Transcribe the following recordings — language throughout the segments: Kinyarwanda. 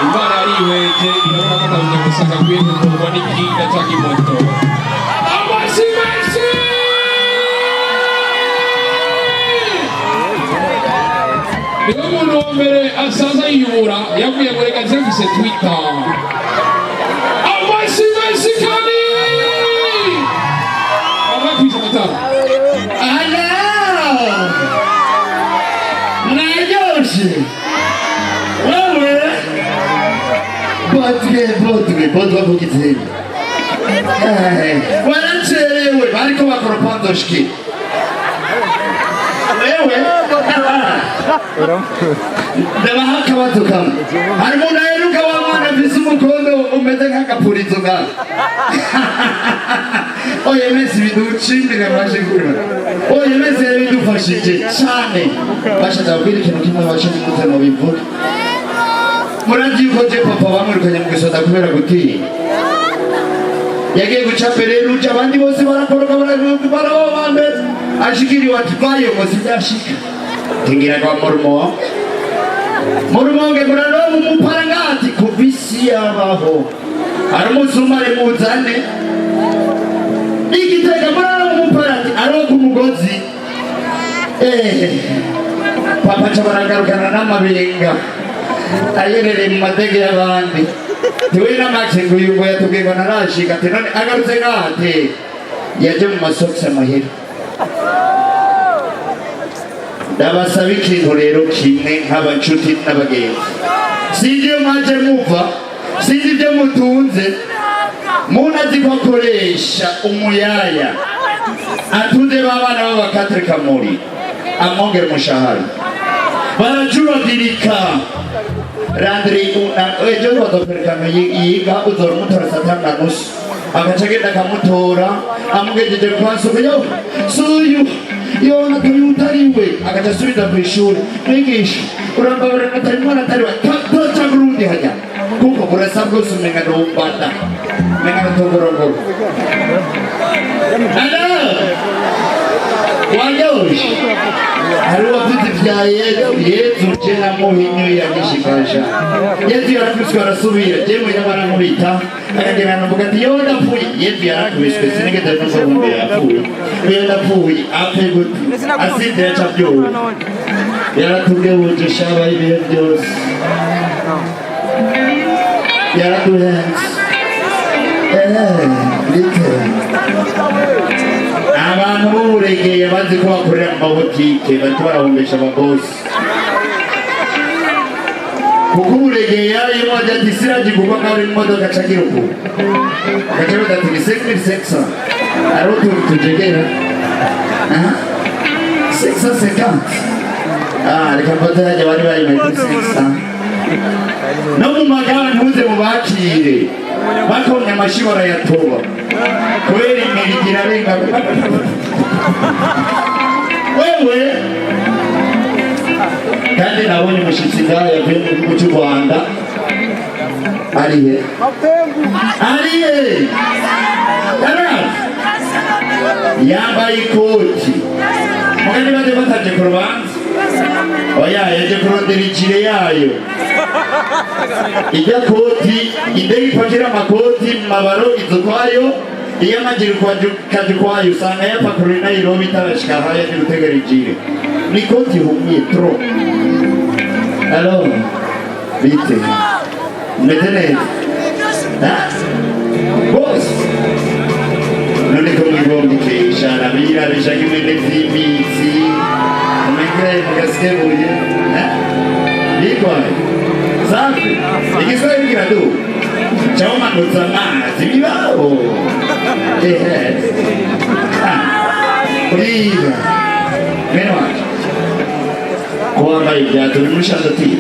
Imana ariweje inakata unamusaka kwetu kwa nikinga chaki moto. Amasi Messi! Niyo muntu wa mbere asaza yiyubura yavuye muri gazefise Twitter. Amasi Messi kani! Amapisa matara. Ala! Nayoshi! Baudouin vugiteri. Waracherewe bariko bakora pandoshki. Ewe ndabaha akabazo kamwe harimo naheruka wa mwana afise umukondo umeze nk'agapurizo ngaho oye mesi biducimbira amashigura oye mesi bidufashije cyane bashaka kwira ikintu kimwe bashaka kuze mu bivuga muragiye ko je papa bamurukanye mu gisoda kubera gutinya yagiye guca mbere ruca abandi bose barakoroka barabambe ashikiriwe ati vayo ngo sindashika tingira kwa murumonge muraronka umuparangati kuvisi yabaho ari umusumari muzane igitega muraronka umuparati aronka umugozi papa ca baragarukana n'amabenga ayerereye mu madege y'abandi tiwe n'amaxe ngo uyu ngo yatubwiye ngo narashika ati none agarutse ngate yaje mu masokisi amahera ndabasaba ikintu rero kimwe nk'abanshuti n'abagenzi sinzi iyo mwaje muva sinzi ibyo mutunze muntu azi ko akoresha umuyaya atunze b'abana b'abakatrika muri amwongera umushahara barajuragirika Randri ejo bazoperekana yiga uzora umutora satana nusu agaca agenda akamutora amugejeje kwa suyo yona tuyutariwe agaca asubiza ku ishuri mwigisha urambabura natari mwana atari we toca burundi hajya kuko burasa bwose umenga n'umbanda umenga n'utugorogoro wanyoje hari uwavuze ibya yezu je namuhinyo yagishikasha yezu yarakubiswe arasubira jewe n'abaramubita akagera navuga ati yo ndapfuye yezu yarakubiswe sinigeze n'ubundi yapfuye yo ndapfuye apfe gute asinde yacabyuwe yaratubwebuje shaba ibihe byose yaratuhenze abantu b'uburegeye bazi ko bakorera mu mabotike bahita barahombesha ababosi kuko uburegeye yarimo ajya ati siragirwa ko ari mu modoka acagira uku agaca baga ati ni 5600 ari utuntu tujegera 650 reka mfata yajya bari bayimaye kuri 600 no mu magara ntuze mubakire bakonye amashi barayatoba kubera imirigira arenga wewe kandi nabonye umushyitsi ngaho yavuye mu gihugu cy'u Rwanda arihe yambaye ikoti mugani baje bataje ku rubanza oya yaje kurondera ijire yayo ijya koti indege ipakira amakoti mu mabaro izo kwayo iyo amagiri kaje kwayo usanga yapakurura Nairobi itarashika aho yaje gutegera ijire ni koti humye tro alors bite mete boss none ko mwibombi kishana bira bishaka imene z'imitsi umekere mugaskebuye nikwaye safi igiswahili kiradu chama kuzamana zibibaho Riga meno wacu kuwambaye ibyato bimushazati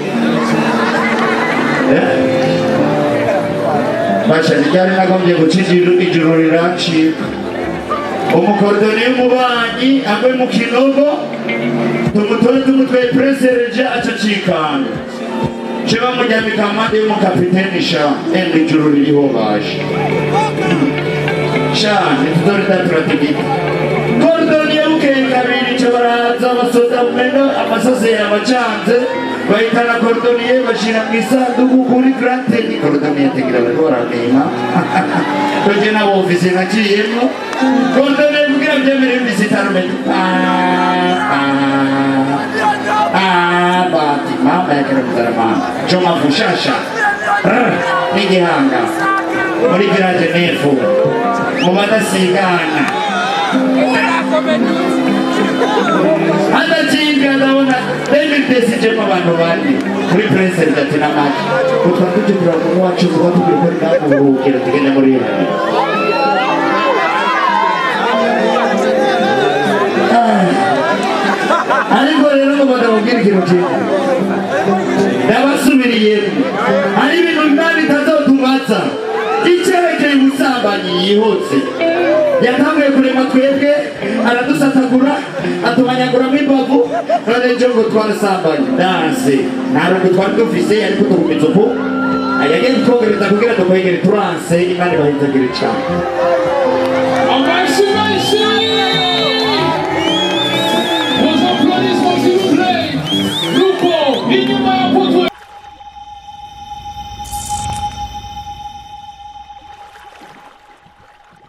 basha nijyari nagombye gucijira ijuru riracika umukordoni w'umubanyi agwe mu kinogo tumutore tumutweye presereje acacikana cheba mujyamika amande y'umukapiteni sha ende ijuru ririho baje sha nitudore daturategeka kordoni y'ubukeye kabiri cyo baraza abasoda umenga amasase yabacanze bahitana korodoniye bashyira mu isanduku kuri grateni korodoniye tegira bakora nima toje na ofisi naciyemo korodoniye kugira byemere visitarume bati mama yakera muzarama choma fushasha n'igihanga muri village nefu mu badasigana adacinga ndabona David desije mu bantu bandi kuri president ati namaki utwa tujura mu wacu ngo tugikora ndamuhukira tugende muri iyo ariko rero ngo badabwira ikintu kimwe ndabasubiriye hari ibintu bimwe bitazotubaza icyerekeye ubusambanyi yihuse yatanguye kurema twebwe aradusatagura atumanyaguramo imbavu none ejo ngo twarasambanye danse ntabwo twari dufise ariko tugumiza ubu yagiye kutwogereza kugira dukwegere turanse imana ibahitagira cyane amashyi